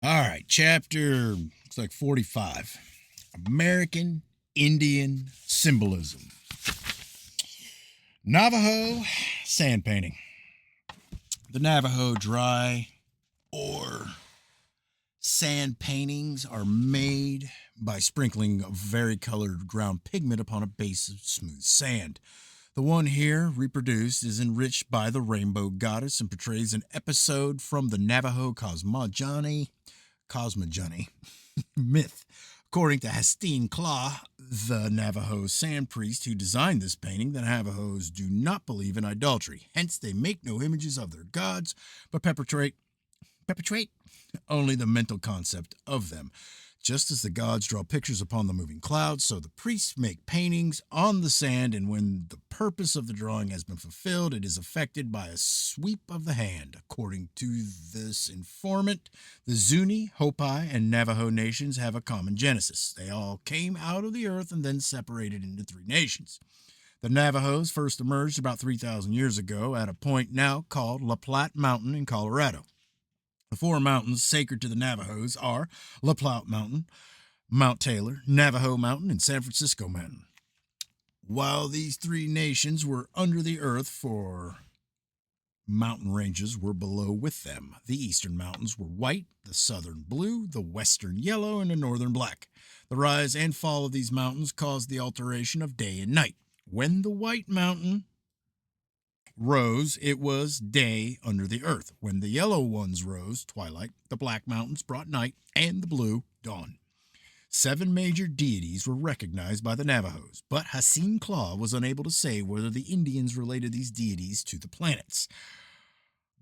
All right, chapter looks like 45. American Indian symbolism. Navajo sand painting. The Navajo dry or sand paintings are made by sprinkling a varicolored ground pigment upon a base of smooth sand. The one here reproduced is enriched by the rainbow goddess and portrays an episode from the Navajo cosmogony myth. According to Hastine Claw, the Navajo sand priest who designed this painting, the Navajos do not believe in idolatry. Hence, they make no images of their gods, but perpetrate only the mental concept of them. Just as the gods draw pictures upon the moving clouds, so the priests make paintings on the sand, and when the purpose of the drawing has been fulfilled, it is effected by a sweep of the hand. According to this informant, the Zuni, Hopi, and Navajo nations have a common genesis. They all came out of the earth and then separated into three nations. The Navajos first emerged about 3,000 years ago at a point now called Llat Mountain in Colorado. The four mountains sacred to the Navajos are Llat Mountain, Mount Taylor, Navajo Mountain, and San Francisco Mountain. While these three nations were under the earth, four mountain ranges were below with them. The eastern mountains were white, the southern blue, the western yellow, and the northern black. The rise and fall of these mountains caused the alteration of day and night. When the white mountain rose, it was day under the earth. When the yellow ones rose, twilight. The black mountains brought night, and the blue, dawn. 7 major deities were recognized by the Navajos, but Hastine Claw was unable to say whether the Indians related these deities to the planets.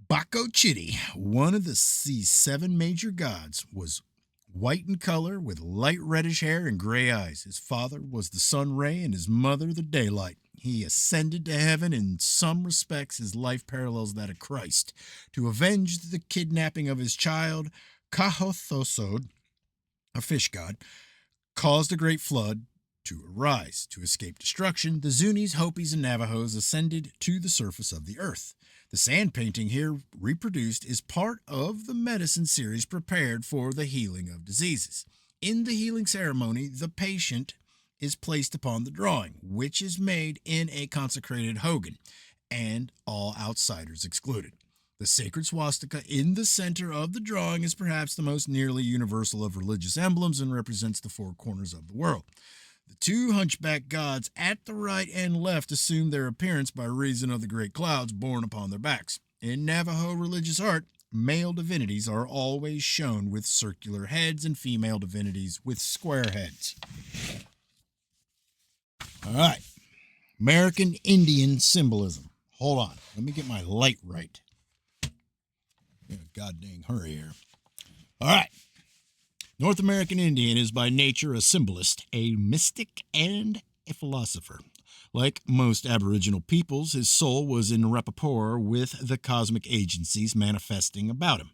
Bako Chitty, one of these 7 major gods, was white in color with light reddish hair and gray eyes. His father was the sun ray and his mother the daylight. He ascended to heaven. In some respects, his life parallels that of Christ. To avenge the kidnapping of his child, Kahothosod, a fish god, caused a great flood to arise. To escape destruction, the Zunis, Hopis, and Navajos ascended to the surface of the earth. The sand painting here reproduced is part of the medicine series prepared for the healing of diseases. In the healing ceremony, the patient is placed upon the drawing, which is made in a consecrated hogan, and all outsiders excluded. The sacred swastika in the center of the drawing is perhaps the most nearly universal of religious emblems and represents the 4 corners of the world. The 2 hunchback gods at the right and left assume their appearance by reason of the great clouds borne upon their backs. In Navajo religious art, male divinities are always shown with circular heads and female divinities with square heads. All right, American Indian symbolism. Hold on, let me get my light right. In a goddamn hurry here. All right. North American Indian is by nature a symbolist, a mystic, and a philosopher. Like most Aboriginal peoples, his soul was in rapport with the cosmic agencies manifesting about him.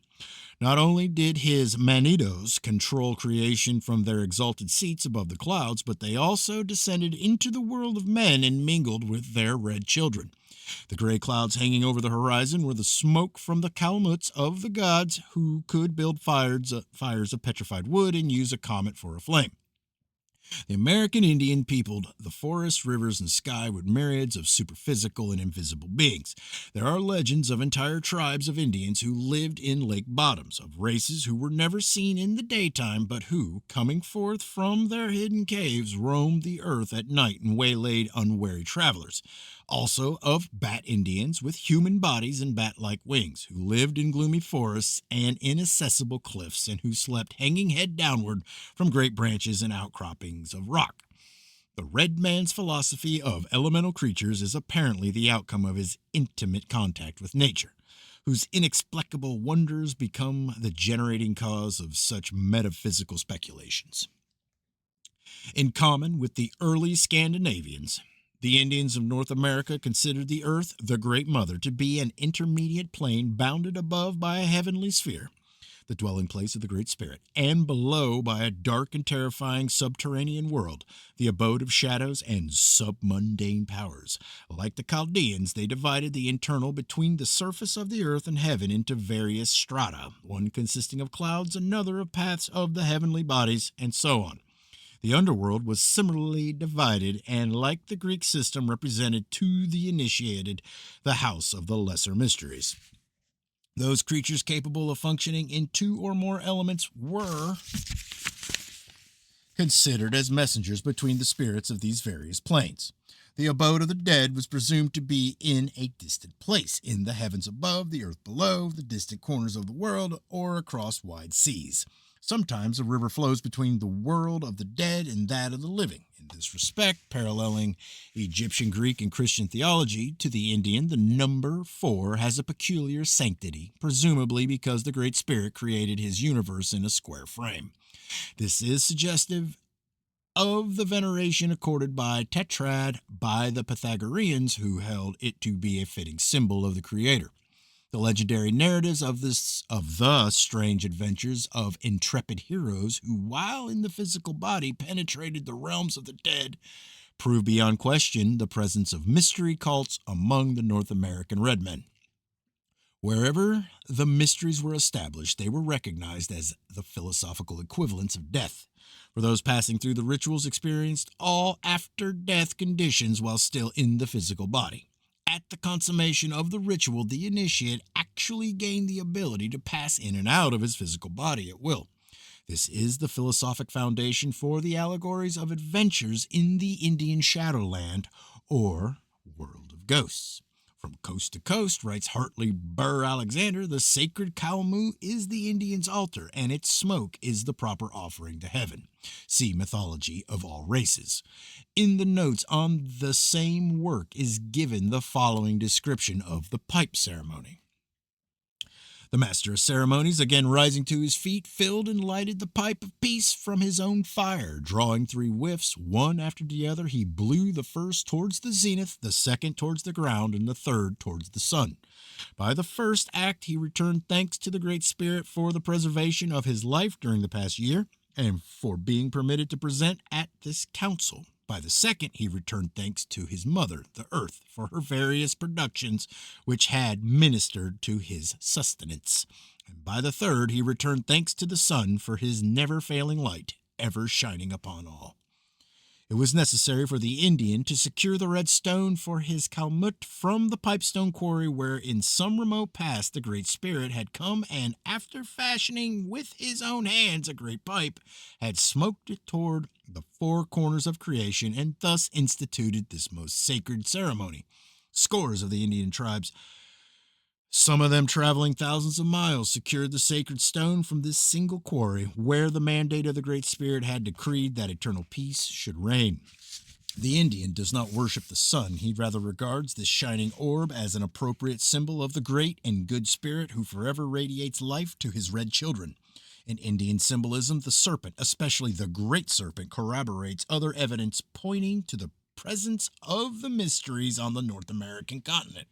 Not only did his Manitos control creation from their exalted seats above the clouds, but they also descended into the world of men and mingled with their red children. The gray clouds hanging over the horizon were the smoke from the calmuts of the gods who could build fires of petrified wood and use a comet for a flame. The American Indian peopled the forests, rivers, and sky with myriads of superphysical and invisible beings. There are legends of entire tribes of Indians who lived in lake bottoms, of races who were never seen in the daytime, but who, coming forth from their hidden caves, roamed the earth at night and waylaid unwary travelers. Also of bat Indians with human bodies and bat-like wings, who lived in gloomy forests and inaccessible cliffs, and who slept hanging head downward from great branches and outcroppings of rock. The red man's philosophy of elemental creatures is apparently the outcome of his intimate contact with nature, whose inexplicable wonders become the generating cause of such metaphysical speculations. In common with the early Scandinavians, the Indians of North America considered the earth, the Great Mother, to be an intermediate plane bounded above by a heavenly sphere. the dwelling place of the Great Spirit, and below by a dark and terrifying subterranean world, the abode of shadows and submundane powers. Like the Chaldeans, they divided the internal between the surface of the earth and heaven into various strata, one consisting of clouds, another of paths of the heavenly bodies, and so on. The underworld was similarly divided and, like the Greek system, represented to the initiated the house of the lesser mysteries. Those creatures capable of functioning in two or more elements were considered as messengers between the spirits of these various planes. The abode of the dead was presumed to be in a distant place, in the heavens above, the earth below, the distant corners of the world, or across wide seas. Sometimes a river flows between the world of the dead and that of the living. In this respect, paralleling Egyptian, Greek, and Christian theology to the Indian, the number 4 has a peculiar sanctity, presumably because the Great Spirit created his universe in a square frame. This is suggestive of the veneration accorded by Tetrad by the Pythagoreans, who held it to be a fitting symbol of the Creator. The legendary narratives of the strange adventures of intrepid heroes who, while in the physical body, penetrated the realms of the dead, prove beyond question the presence of mystery cults among the North American red men. Wherever the mysteries were established, they were recognized as the philosophical equivalents of death. For those passing through the rituals experienced all after-death conditions while still in the physical body. At the consummation of the ritual, the initiate actually gained the ability to pass in and out of his physical body at will. This is the philosophic foundation for the allegories of adventures in the Indian Shadowland, or world of ghosts. From coast to coast, writes Hartley Burr Alexander, the sacred Kalmu is the Indian's altar, and its smoke is the proper offering to heaven. See Mythology of All Races. In the notes on the same work is given the following description of the pipe ceremony. The master of ceremonies, again rising to his feet, filled and lighted the pipe of peace from his own fire. Drawing 3 whiffs, one after the other, he blew the first towards the zenith, the second towards the ground, and the third towards the sun. By the first act, he returned thanks to the Great Spirit for the preservation of his life during the past year, and for being permitted to present at this council. By the second, he returned thanks to his mother, the earth, for her various productions which had ministered to his sustenance. And by the third, he returned thanks to the sun for his never-failing light, ever shining upon all. It was necessary for the Indian to secure the red stone for his Kalmut from the pipestone quarry where in some remote past the Great Spirit had come and, after fashioning with his own hands a great pipe, had smoked it toward the 4 corners of creation and thus instituted this most sacred ceremony. Scores of the Indian tribes, some of them traveling thousands of miles, secured the sacred stone from this single quarry, where the mandate of the Great Spirit had decreed that eternal peace should reign. The Indian does not worship the sun. He rather regards this shining orb as an appropriate symbol of the great and good spirit who forever radiates life to his red children. In Indian symbolism, the serpent, especially the great serpent, corroborates other evidence pointing to the presence of the mysteries on the North American continent.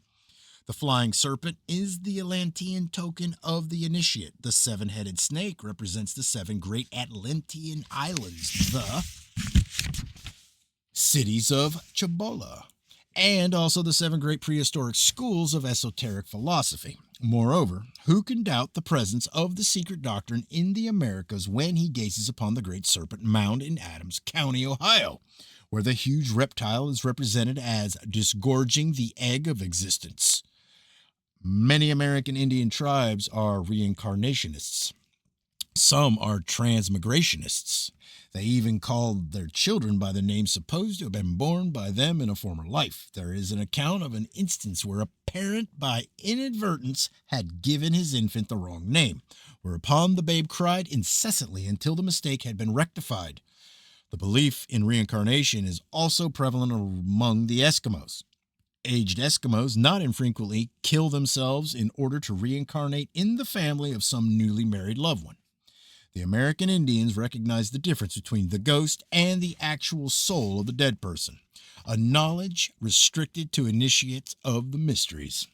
The flying serpent is the Atlantean token of the initiate. The 7-headed snake represents the 7 great Atlantean islands, the cities of Chabola, and also the 7 great prehistoric schools of esoteric philosophy. Moreover, who can doubt the presence of the secret doctrine in the Americas when he gazes upon the great serpent mound in Adams County, Ohio, where the huge reptile is represented as disgorging the egg of existence? Many American Indian tribes are reincarnationists. Some are transmigrationists. They even call their children by the names supposed to have been born by them in a former life. There is an account of an instance where a parent by inadvertence had given his infant the wrong name, whereupon the babe cried incessantly until the mistake had been rectified. The belief in reincarnation is also prevalent among the Eskimos. Aged Eskimos not infrequently kill themselves in order to reincarnate in the family of some newly married loved one. The American Indians recognize the difference between the ghost and the actual soul of the dead person, a knowledge restricted to initiates of the mysteries.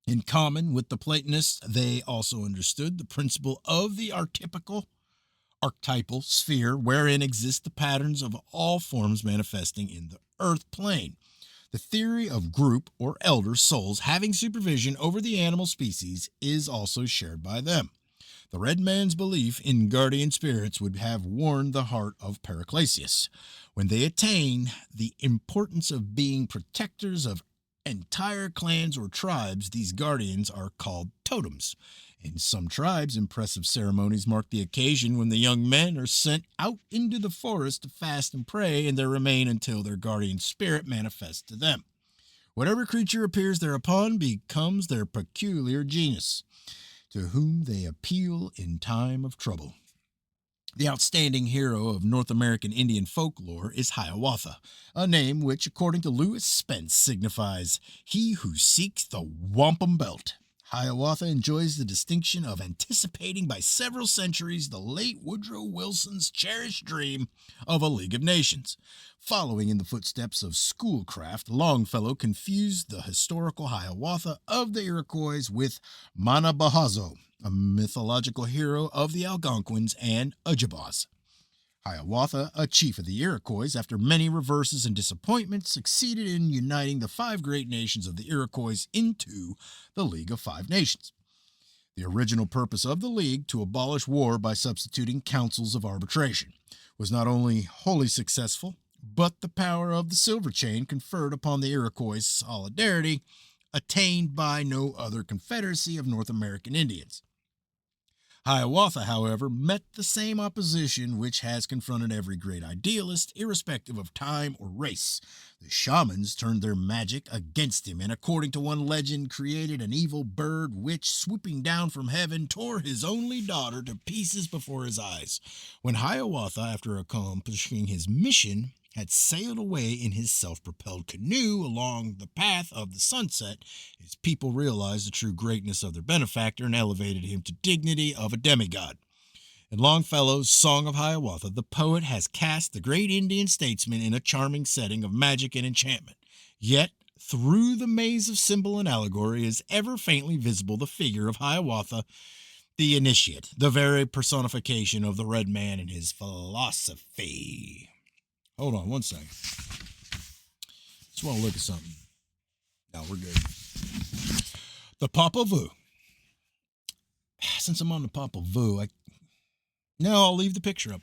In common with the Platonists, they also understood the principle of the archetypal sphere wherein exist the patterns of all forms manifesting in the earth plane. The theory of group or elder souls having supervision over the animal species is also shared by them. The red man's belief in guardian spirits would have warmed the heart of Paracelsus. When they attain the importance of being protectors of entire clans or tribes, these guardians are called totems. In some tribes, impressive ceremonies mark the occasion when the young men are sent out into the forest to fast and pray, and there remain until their guardian spirit manifests to them. Whatever creature appears thereupon becomes their peculiar genius, to whom they appeal in time of trouble. The outstanding hero of North American Indian folklore is Hiawatha, a name which, according to Lewis Spence, signifies he who seeks the wampum belt. Hiawatha enjoys the distinction of anticipating by several centuries the late Woodrow Wilson's cherished dream of a League of Nations. Following in the footsteps of Schoolcraft, Longfellow confused the historical Hiawatha of the Iroquois with Manabahazo, a mythological hero of the Algonquins and Ojibwas. Hiawatha, a chief of the Iroquois, after many reverses and disappointments, succeeded in uniting the five great nations of the Iroquois into the League of Five Nations. The original purpose of the League, to abolish war by substituting councils of arbitration, was not only wholly successful, but the power of the silver chain conferred upon the Iroquois solidarity, attained by no other confederacy of North American Indians. Hiawatha, however, met the same opposition which has confronted every great idealist, irrespective of time or race. The shamans turned their magic against him, and according to one legend, created an evil bird which, swooping down from heaven, tore his only daughter to pieces before his eyes. When Hiawatha, after accomplishing his mission, had sailed away in his self-propelled canoe along the path of the sunset, his people realized the true greatness of their benefactor and elevated him to dignity of a demigod. In Longfellow's Song of Hiawatha, the poet has cast the great Indian statesman in a charming setting of magic and enchantment. Yet, through the maze of symbol and allegory is ever faintly visible the figure of Hiawatha, the initiate, the very personification of the red man and his philosophy. Hold on one second. Just want to look at something. No, we're good. The Popol Vuh. Since I'm on the Popol Vuh, I'll leave the picture up.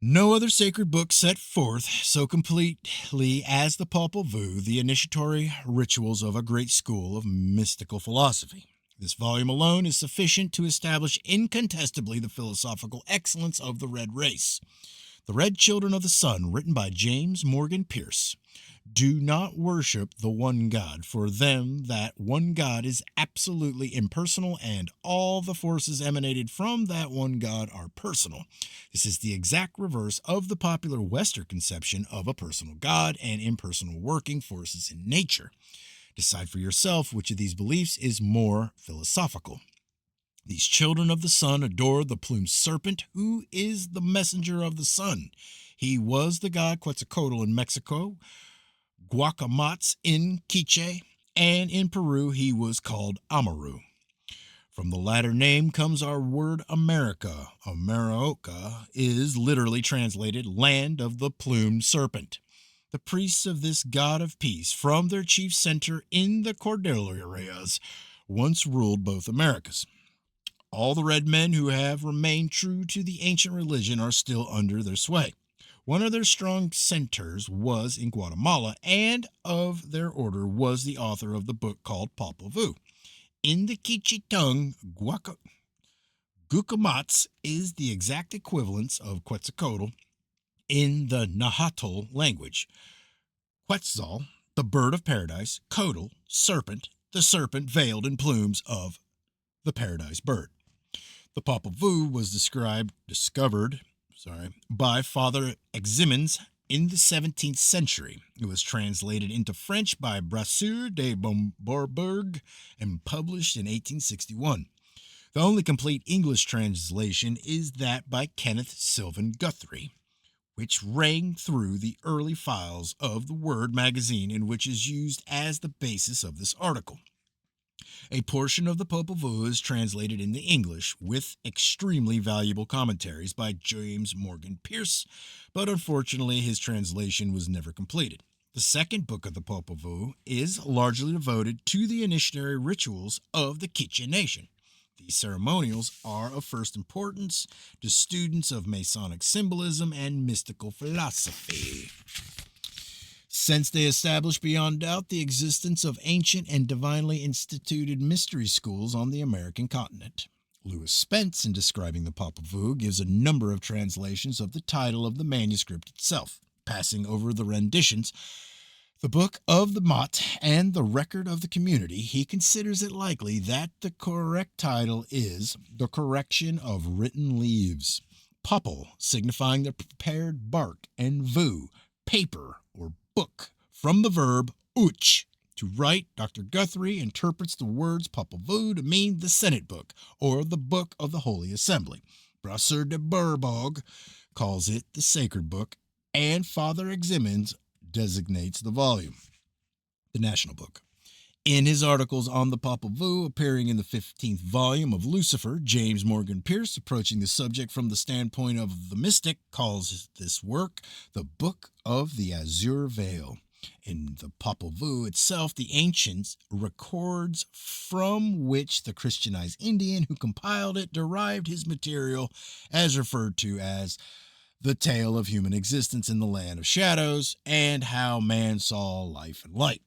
No other sacred book set forth so completely as the Popol Vuh the initiatory rituals of a great school of mystical philosophy. This volume alone is sufficient to establish incontestably the philosophical excellence of the Red Race. The Red Children of the Sun, written by James Morgan Pierce, do not worship the one God. For them, that one God is absolutely impersonal, and all the forces emanated from that one God are personal. This is the exact reverse of the popular Western conception of a personal God and impersonal working forces in nature. Decide for yourself which of these beliefs is more philosophical. These children of the sun adore the plumed serpent, who is the messenger of the sun. He was the god Quetzalcoatl in Mexico, Guacamots in Quiche, and in Peru he was called Amaru. From the latter name comes our word America. America is literally translated land of the plumed serpent. The priests of this god of peace, from their chief center in the Cordilleras, once ruled both Americas. All the red men who have remained true to the ancient religion are still under their sway. One of their strong centers was in Guatemala, and of their order was the author of the book called Popol Vuh. In the Quiche tongue, Guacamots is the exact equivalence of Quetzalcoatl in the Nahuatl language. Quetzal, the bird of paradise; Coatl, serpent, the serpent veiled in plumes of the paradise bird. The Popol Vuh was discovered by Father Eximens in the 17th century. It was translated into French by Brasseur de Bourbourg and published in 1861. The only complete English translation is that by Kenneth Sylvan Guthrie, which rang through the early files of the Word magazine and which is used as the basis of this article. A portion of the Popol Vuh is translated into English with extremely valuable commentaries by James Morgan Pierce, but unfortunately his translation was never completed. The second book of the Popol Vuh is largely devoted to the initiatory rituals of the K'iche' Nation. These ceremonials are of first importance to students of Masonic symbolism and mystical philosophy, since they establish beyond doubt the existence of ancient and divinely instituted mystery schools on the American continent. Lewis Spence, in describing the Popol Vuh, gives a number of translations of the title of the manuscript itself, passing over the renditions, the Book of the Mot, and the Record of the Community. He considers it likely that the correct title is The Correction of Written Leaves. Popol, signifying the prepared bark, and vu, paper or book, from the verb uch, to write. Dr. Guthrie interprets the words Popol Vuh to mean the Senate Book, or the Book of the Holy Assembly. Brasseur de Bourbourg calls it the Sacred Book, and Father Eximens designates the volume the National Book. In his articles on the Popol Vuh, appearing in the 15th volume of Lucifer, James Morgan Pierce, approaching the subject from the standpoint of the mystic, calls this work the Book of the Azure Veil. In the Popol Vuh itself, the ancients records from which the Christianized Indian who compiled it derived his material, as referred to as the tale of human existence in the land of shadows and how man saw life and light.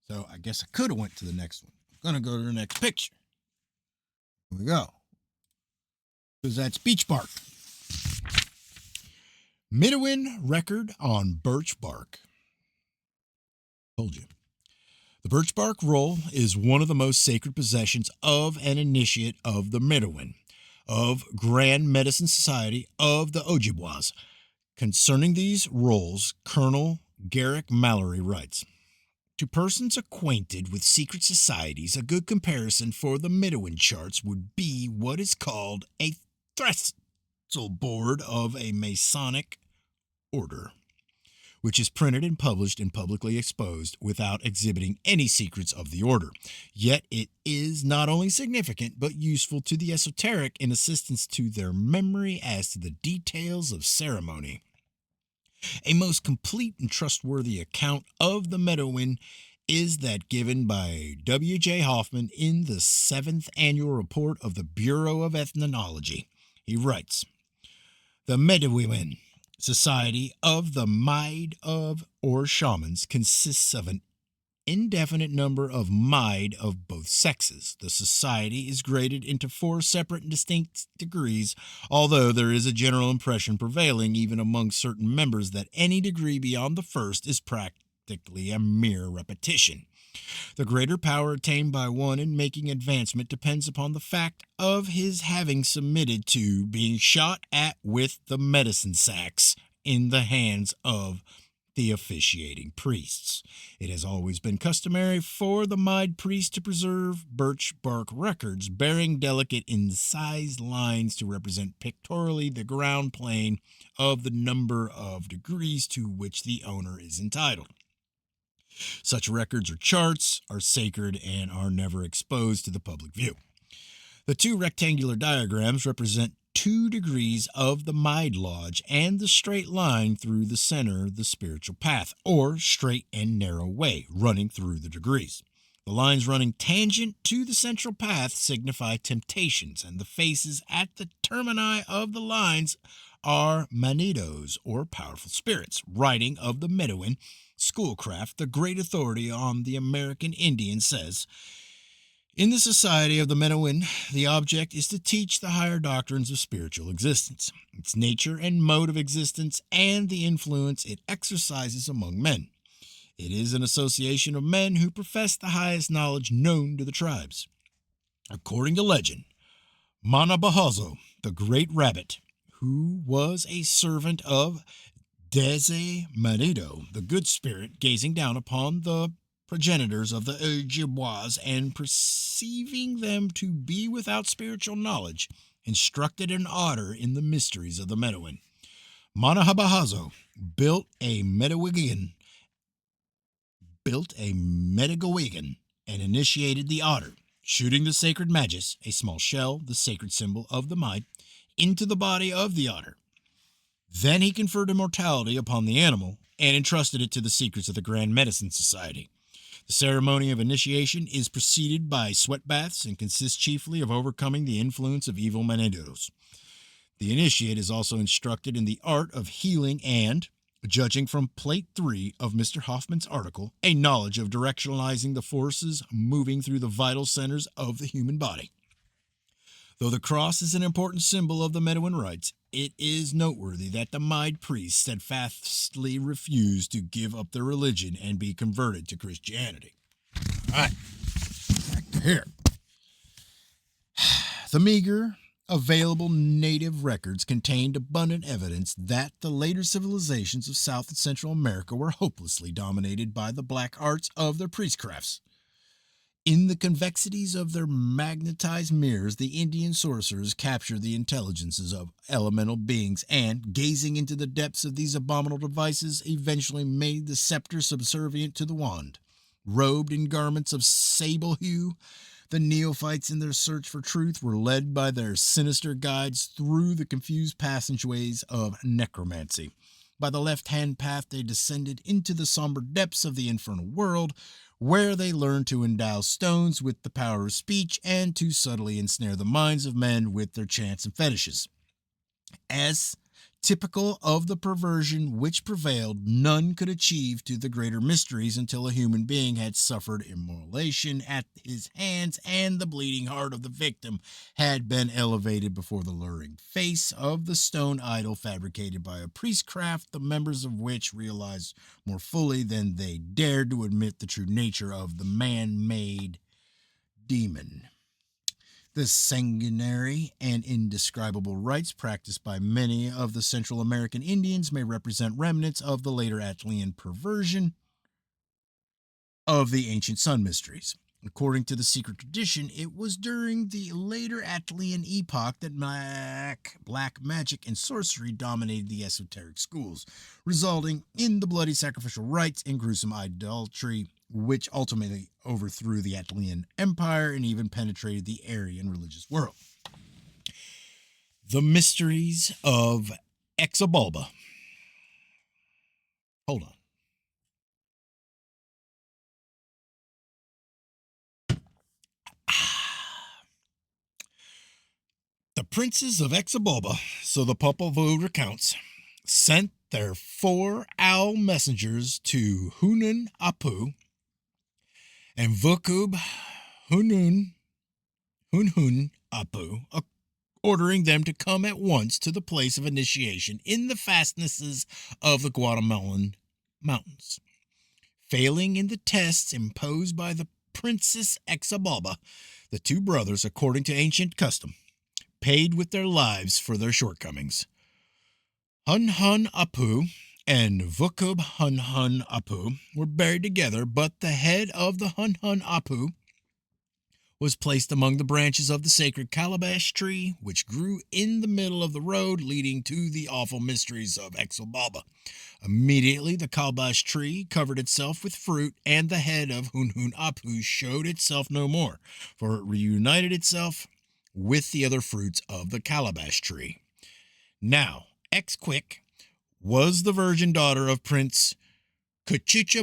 So I guess I could have went to the next one. I'm going to go to the next picture. Here we go. Because that's beech bark. Midwin record on birch bark. Told you. The birch bark roll is one of the most sacred possessions of an initiate of the Midwin, of Grand Medicine Society of the Ojibwas. Concerning these rolls, Colonel Garrick Mallory writes, to persons acquainted with secret societies, a good comparison for the Midwin charts would be what is called a trestle board of a Masonic order, which is printed and published and publicly exposed without exhibiting any secrets of the order. Yet it is not only significant, but useful to the esoteric in assistance to their memory as to the details of ceremony. A most complete and trustworthy account of the Medowin is that given by W.J. Hoffman in the 7th Annual Report of the Bureau of Ethnology. He writes, the Medowin Society of the Maid of or Shamans consists of an indefinite number of Maid of both sexes. The society is graded into 4 separate and distinct degrees, although there is a general impression prevailing even among certain members that any degree beyond the first is practically a mere repetition. The greater power attained by one in making advancement depends upon the fact of his having submitted to being shot at with the medicine sacks in the hands of the officiating priests. It has always been customary for the Maid priest to preserve birch bark records bearing delicate incised lines to represent pictorially the ground plane of the number of degrees to which the owner is entitled. Such records or charts are sacred and are never exposed to the public view. The 2 rectangular diagrams represent 2 degrees of the Maid Lodge and the straight line through the center of the spiritual path, or straight and narrow way, running through the degrees. The lines running tangent to the central path signify temptations, and the faces at the termini of the lines are manitos, or powerful spirits. Writing of the Medowin Schoolcraft, the great authority on the American Indian, says, in the society of the Medowin, the object is to teach the higher doctrines of spiritual existence, its nature and mode of existence, and the influence it exercises among men. It is an association of men who profess the highest knowledge known to the tribes. According to legend, Manabahazo, the great rabbit, who was a servant of Deze Manito, the good spirit, gazing down upon the progenitors of the Ojibwas and perceiving them to be without spiritual knowledge, instructed an otter in the mysteries of the Medowin. Manahabahazo built a Metagowigan and initiated the otter. shooting the sacred magis, a small shell, the sacred symbol of the mind, into the body of the otter. Then he conferred immortality upon the animal and entrusted it to the secrets of the Grand Medicine Society. The ceremony of initiation is preceded by sweat baths and consists chiefly of overcoming the influence of evil menederos. The initiate is also instructed in the art of healing and, judging from Plate 3 of Mr. Hoffman's article, a knowledge of directionalizing the forces moving through the vital centers of the human body. Though the cross is an important symbol of the Medowan rites, it is noteworthy that the Mide priests steadfastly refused to give up their religion and be converted to Christianity. All right, back to here. The meager available native records contained abundant evidence that the later civilizations of South and Central America were hopelessly dominated by the black arts of their priestcrafts. In the convexities of their magnetized mirrors, the Indian sorcerers captured the intelligences of elemental beings and, gazing into the depths of these abominable devices, eventually made the scepter subservient to the wand. Robed in garments of sable hue, the neophytes in their search for truth were led by their sinister guides through the confused passageways of necromancy. By the left-hand path they descended into the somber depths of the infernal world, where they learned to endow stones with the power of speech and to subtly ensnare the minds of men with their chants and fetishes. As typical of the perversion which prevailed, none could achieve to the greater mysteries until a human being had suffered immolation at his hands and the bleeding heart of the victim had been elevated before the luring face of the stone idol fabricated by a priestcraft, the members of which realized more fully than they dared to admit the true nature of the man-made demon. The sanguinary and indescribable rites practiced by many of the Central American Indians may represent remnants of the later Atlantean perversion of the ancient sun mysteries. According to the secret tradition, it was during the later Atlantean epoch that black magic and sorcery dominated the esoteric schools, resulting in the bloody sacrificial rites and gruesome idolatry, which ultimately overthrew the Atlantean Empire and even penetrated the Aryan religious world. The mysteries of Exabulba. Hold on. The princes of Exabulba, so the Popol Vuh recounts, sent their 4 owl messengers to Hunun Apu and Vukub Hunun Apu, ordering them to come at once to the place of initiation in the fastnesses of the Guatemalan mountains. Failing in the tests imposed by the Princess Exabulba, the 2 brothers, according to ancient custom, paid with their lives for their shortcomings. Hun Apu and Vukub Hun Apu were buried together, but the head of the Hun Apu was placed among the branches of the sacred calabash tree, which grew in the middle of the road leading to the awful mysteries of Exabulba. Immediately, the calabash tree covered itself with fruit, and the head of Hun Apu showed itself no more, for it reunited itself with the other fruits of the calabash tree. Now, Exquick was the virgin daughter of Prince Kuchu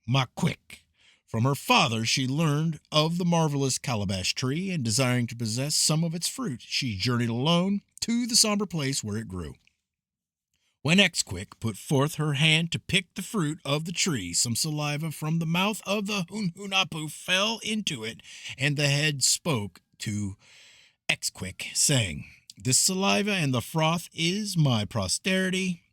Makwik. From her father, she learned of the marvelous calabash tree, and desiring to possess some of its fruit, she journeyed alone to the somber place where it grew. When Exquick put forth her hand to pick the fruit of the tree, some saliva from the mouth of the Hunapu fell into it, and the head spoke to Exquick, saying, "This saliva and the froth is my posterity,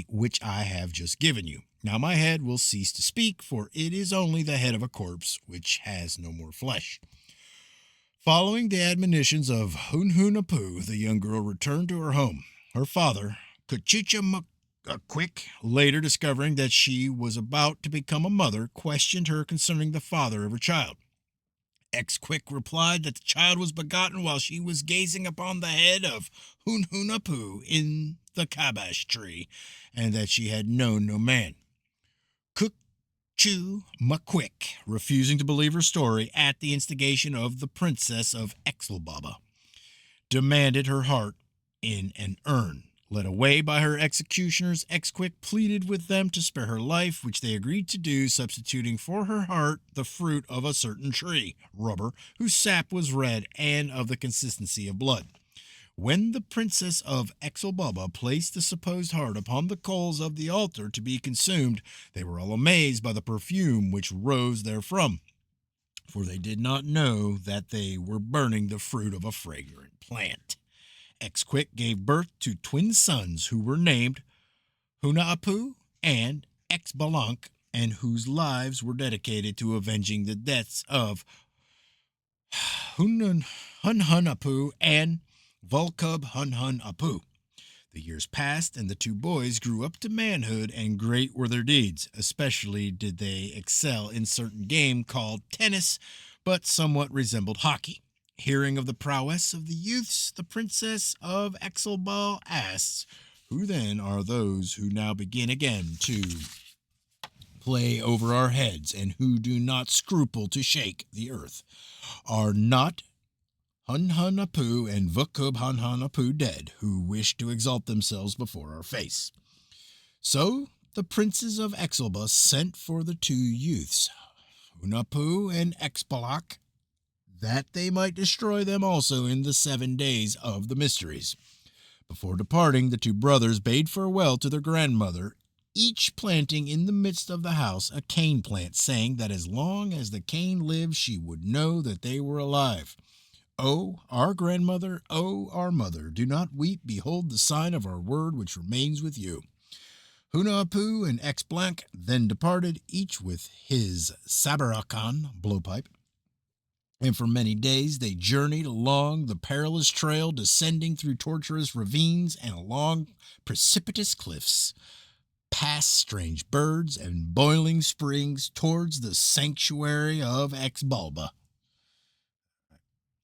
which I have just given you. Now my head will cease to speak, for it is only the head of a corpse, which has no more flesh." Following the admonitions of Hunapu, the young girl returned to her home. Her father, Kuchichamakwick, later discovering that she was about to become a mother, questioned her concerning the father of her child. Exquick replied that the child was begotten while she was gazing upon the head of Hunapu in the calabash tree, and that she had known no man. Chu McQuick, refusing to believe her story at the instigation of the Princess of XLV-p633, demanded her heart in an urn. Led away by her executioners, X-Quick pleaded with them to spare her life, which they agreed to do, substituting for her heart the fruit of a certain tree, rubber, whose sap was red and of the consistency of blood. When the Princess of XLV-p633 placed the supposed heart upon the coals of the altar to be consumed, they were all amazed by the perfume which rose therefrom, for they did not know that they were burning the fruit of a fragrant plant. X-Quick gave birth to twin sons who were named Hunahpu and X-Balank, and whose lives were dedicated to avenging the deaths of Hunhunahpu and Volcub-Hunhun-Apu. The years passed, and the two boys grew up to manhood, and great were their deeds. Especially did they excel in certain game called tennis, but somewhat resembled hockey. Hearing of the prowess of the youths, the Princess of XLV-p633 asks, "Who then are those who now begin again to play over our heads, and who do not scruple to shake the earth? Are not Hunhun-Apu and Vukub-Hunhun-Apu dead, who wish to exalt themselves before our face?" So the princes of XLV-p633 sent for the two youths, Hunahpu and X-Balak, that they might destroy them also in the 7 days of the mysteries. Before departing, the two brothers bade farewell to their grandmother, each planting in the midst of the house a cane plant, saying that as long as the cane lived she would know that they were alive. "O, our grandmother, O, our mother, do not weep. Behold the sign of our word which remains with you." Hunahpu and X-Blank then departed, each with his Sabarakan blowpipe, and for many days they journeyed along the perilous trail, descending through tortuous ravines and along precipitous cliffs, past strange birds and boiling springs, towards the sanctuary of XLV-p633.